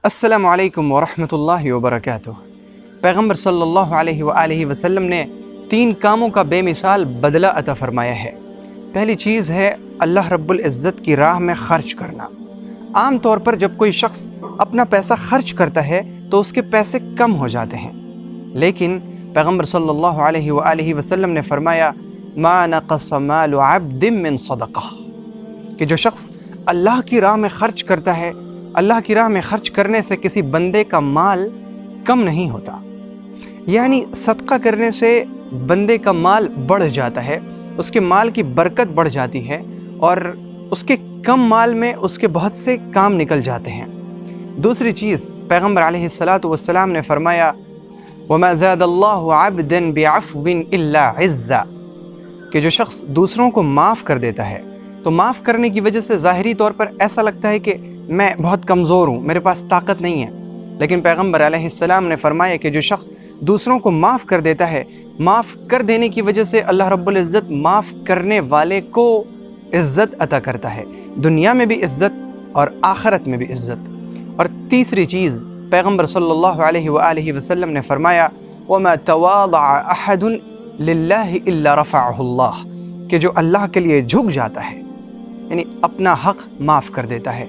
السلام علیکم ورحمۃ اللہ وبرکاتہ۔ پیغمبر صلی اللہ علیہ وآلہ وسلم نے 3 کاموں کا بے مثال بدلہ عطا فرمایا ہے۔ پہلی چیز ہے اللہ رب العزت کی راہ میں خرچ کرنا۔ عام طور پر جب کوئی شخص اپنا پیسہ خرچ کرتا ہے تو اس کے پیسے کم ہو جاتے ہیں، لیکن پیغمبر صلی اللہ علیہ وآلہ وسلم نے فرمایا ما نقص مال عبد من صدقہ، کہ جو شخص اللہ کی راہ میں خرچ کرتا ہے، اللہ کی راہ میں خرچ کرنے سے کسی بندے کا مال کم نہیں ہوتا، یعنی صدقہ کرنے سے بندے کا مال بڑھ جاتا ہے، اس کے مال کی برکت بڑھ جاتی ہے اور اس کے کم مال میں اس کے بہت سے کام نکل جاتے ہیں۔ دوسری چیز پیغمبر علیہ الصلاۃ والسلام نے فرمایا وما زاد اللہ عبدا بعفو الا عزا، کہ جو شخص دوسروں کو معاف کر دیتا ہے تو معاف کرنے کی وجہ سے ظاہری طور پر ایسا لگتا ہے کہ میں بہت کمزور ہوں، میرے پاس طاقت نہیں ہے، لیکن پیغمبر علیہ السلام نے فرمایا کہ جو شخص دوسروں کو معاف کر دیتا ہے، معاف کر دینے کی وجہ سے اللہ رب العزت معاف کرنے والے کو عزت عطا کرتا ہے، دنیا میں بھی عزت اور آخرت میں بھی عزت۔ اور تیسری چیز پیغمبر صلی اللہ علیہ وآلہ وسلم نے فرمایا وما تواضع احد للہ الا رفعہ اللہ، کہ جو اللہ کے لیے جھک جاتا ہے، یعنی اپنا حق معاف کر دیتا ہے،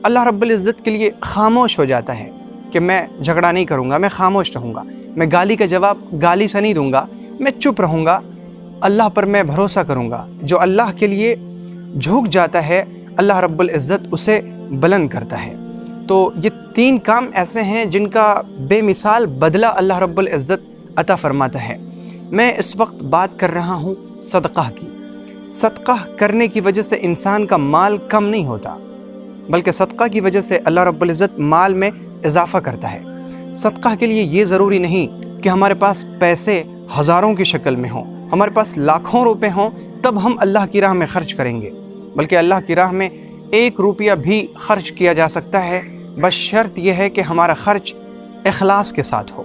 اللہ رب العزت کے لیے خاموش ہو جاتا ہے کہ میں جھگڑا نہیں کروں گا، میں خاموش رہوں گا، میں گالی کا جواب گالی سے نہیں دوں گا، میں چپ رہوں گا، اللہ پر میں بھروسہ کروں گا۔ جو اللہ کے لیے جھک جاتا ہے اللہ رب العزت اسے بلند کرتا ہے۔ تو یہ 3 کام ایسے ہیں جن کا بے مثال بدلہ اللہ رب العزت عطا فرماتا ہے۔ میں اس وقت بات کر رہا ہوں صدقہ کی۔ صدقہ کرنے کی وجہ سے انسان کا مال کم نہیں ہوتا، بلکہ صدقہ کی وجہ سے اللہ رب العزت مال میں اضافہ کرتا ہے۔ صدقہ کے لیے یہ ضروری نہیں کہ ہمارے پاس پیسے ہزاروں کی شکل میں ہوں، ہمارے پاس لاکھوں روپے ہوں تب ہم اللہ کی راہ میں خرچ کریں گے، بلکہ اللہ کی راہ میں 1 روپیہ بھی خرچ کیا جا سکتا ہے، بس شرط یہ ہے کہ ہمارا خرچ اخلاص کے ساتھ ہو۔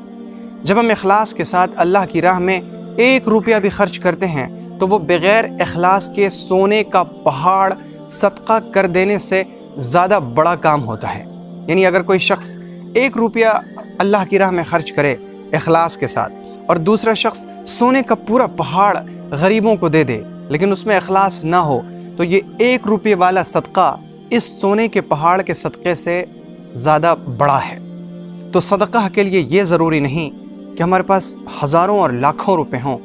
جب ہم اخلاص کے ساتھ اللہ کی راہ میں 1 روپیہ بھی خرچ کرتے ہیں تو وہ بغیر اخلاص کے سونے کا پہاڑ صدقہ کر دینے سے زیادہ بڑا کام ہوتا ہے۔ یعنی اگر کوئی شخص 1 روپیہ اللہ کی راہ میں خرچ کرے اخلاص کے ساتھ اور دوسرا شخص سونے کا پورا پہاڑ غریبوں کو دے دے لیکن اس میں اخلاص نہ ہو، تو یہ 1 روپے والا صدقہ اس سونے کے پہاڑ کے صدقے سے زیادہ بڑا ہے۔ تو صدقہ کے لیے یہ ضروری نہیں کہ ہمارے پاس ہزاروں اور لاکھوں روپے ہوں،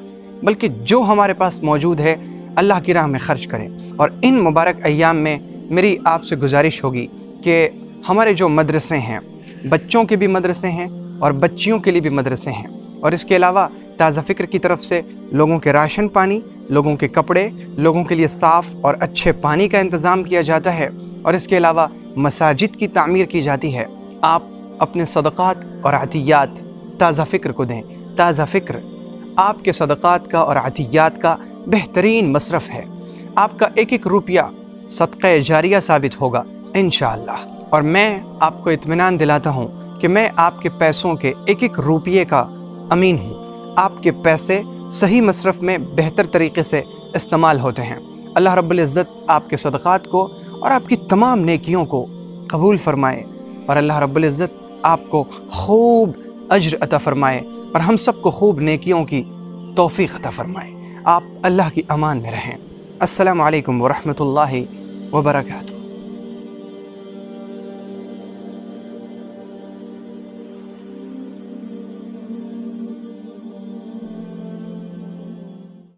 بلکہ جو ہمارے پاس موجود ہے اللہ کی راہ میں خرچ کریں۔ اور ان مبارک ایام میں میری آپ سے گزارش ہوگی کہ ہمارے جو مدرسے ہیں، بچوں کے بھی مدرسے ہیں اور بچیوں کے لیے بھی مدرسے ہیں، اور اس کے علاوہ تازہ فکر کی طرف سے لوگوں کے راشن پانی، لوگوں کے کپڑے، لوگوں کے لیے صاف اور اچھے پانی کا انتظام کیا جاتا ہے، اور اس کے علاوہ مساجد کی تعمیر کی جاتی ہے۔ آپ اپنے صدقات اور عطیات تازہ فکر کو دیں۔ تازہ فکر آپ کے صدقات کا اور عطیات کا بہترین مصرف ہے۔ آپ کا 1 روپیہ صدقہ جاریہ ثابت ہوگا انشاءاللہ، اور میں آپ کو اطمینان دلاتا ہوں کہ میں آپ کے پیسوں کے 1 روپیے کا امین ہوں۔ آپ کے پیسے صحیح مصرف میں بہتر طریقے سے استعمال ہوتے ہیں۔ اللہ رب العزت آپ کے صدقات کو اور آپ کی تمام نیکیوں کو قبول فرمائے، اور اللہ رب العزت آپ کو خوب اجر عطا فرمائے اور ہم سب کو خوب نیکیوں کی توفیق عطا فرمائے۔ آپ اللہ کی امان میں رہیں۔ السلام علیکم ورحمۃ اللہ وبرکاتہ۔